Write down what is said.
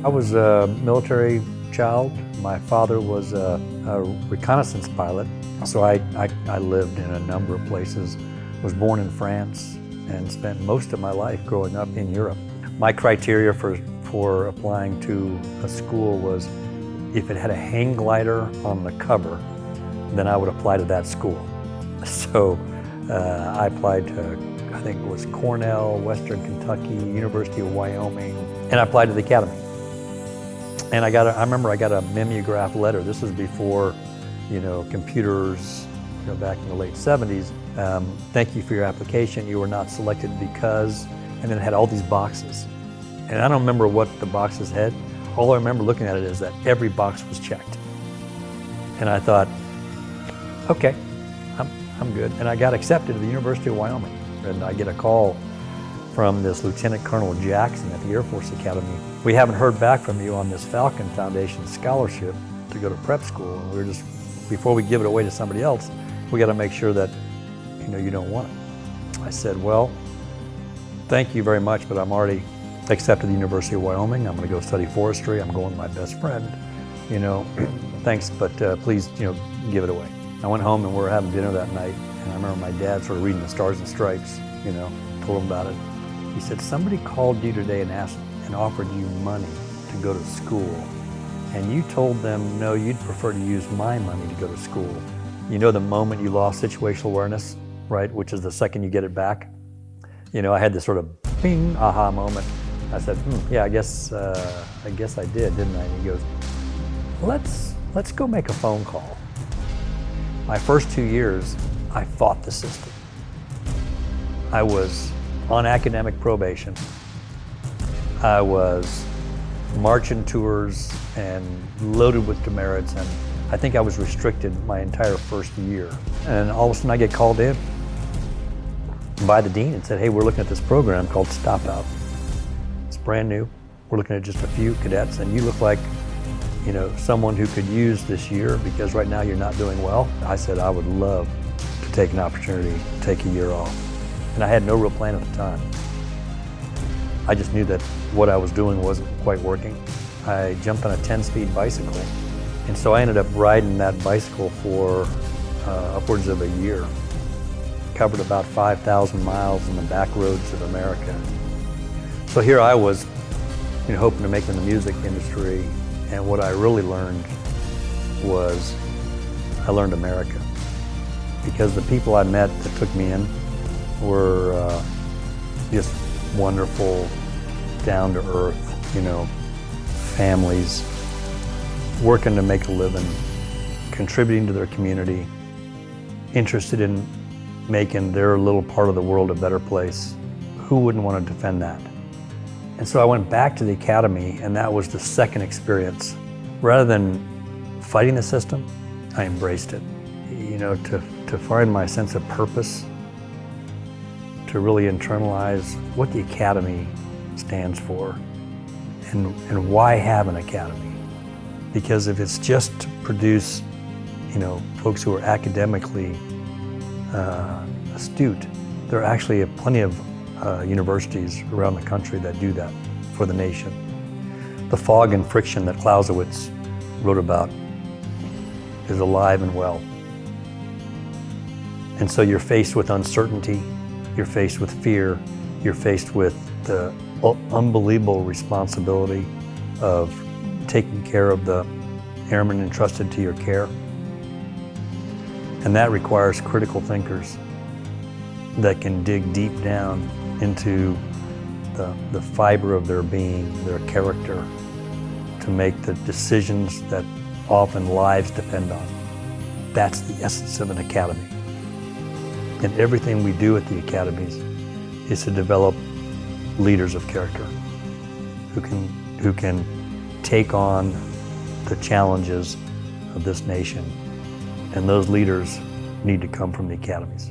I was a military child. My father was a reconnaissance pilot, so I lived in a number of places. Was born in France and spent most of my life growing up in Europe. My criteria for applying to a school was if it had a hang glider on the cover, then I would apply to that school. So I applied to, I think it was Cornell, Western Kentucky, University of Wyoming, and I applied to the academy. And I remember I got a mimeograph letter. This was before, computers, back in the late 70s. Thank you for your application. You were not selected because, and then it had all these boxes. And I don't remember what the boxes had. All I remember looking at it is that every box was checked. And I thought, okay, I'm good. And I got accepted to the University of Wyoming. And I get a call from this Lieutenant Colonel Jackson at the Air Force Academy. We haven't heard back from you on this Falcon Foundation scholarship to go to prep school. And we're just, before we give it away to somebody else, we got to make sure that you don't want it. I said, well, thank you very much, but I'm already accepted to the University of Wyoming. I'm going to go study forestry. I'm going with my best friend. Thanks, but please, give it away. I went home and we were having dinner that night, and I remember my dad sort of reading the Stars and Stripes. Told him about it. He said, somebody called you today and asked and offered you money to go to school, and you told them no, you'd prefer to use my money to go to school. The moment you lost situational awareness, right, which is the second you get it back. I had this sort of bing, aha moment. I said, yeah, I guess I did, didn't I? And he goes, let's go make a phone call. My first 2 years, I fought the system. I was on academic probation. I was marching tours and loaded with demerits, and I think I was restricted my entire first year. And all of a sudden I get called in by the dean and said, hey, we're looking at this program called Stop Out. It's brand new. We're looking at just a few cadets, and you look like someone who could use this year because right now you're not doing well. I said I would love to take an opportunity to take a year off. And I had no real plan at the time. I just knew that what I was doing wasn't quite working. I jumped on a 10-speed bicycle, and so I ended up riding that bicycle for upwards of a year. Covered about 5,000 miles in the back roads of America. So here I was, hoping to make it in the music industry, and what I really learned was I learned America. Because the people I met that took me in were just wonderful, down-to-earth, families working to make a living, contributing to their community, interested in making their little part of the world a better place. Who wouldn't want to defend that? And so I went back to the academy, and that was the second experience. Rather than fighting the system, I embraced it. To find my sense of purpose, to really internalize what the academy stands for and why have an academy. Because if it's just to produce, folks who are academically astute, there are actually plenty of universities around the country that do that for the nation. The fog and friction that Clausewitz wrote about is alive and well. And so you're faced with uncertainty, you're faced with fear, you're faced with the unbelievable responsibility of taking care of the airmen entrusted to your care. And that requires critical thinkers that can dig deep down into the fiber of their being, their character, to make the decisions that often lives depend on. That's the essence of an academy. And everything we do at the academies is to develop leaders of character who can take on the challenges of this nation. And those leaders need to come from the academies.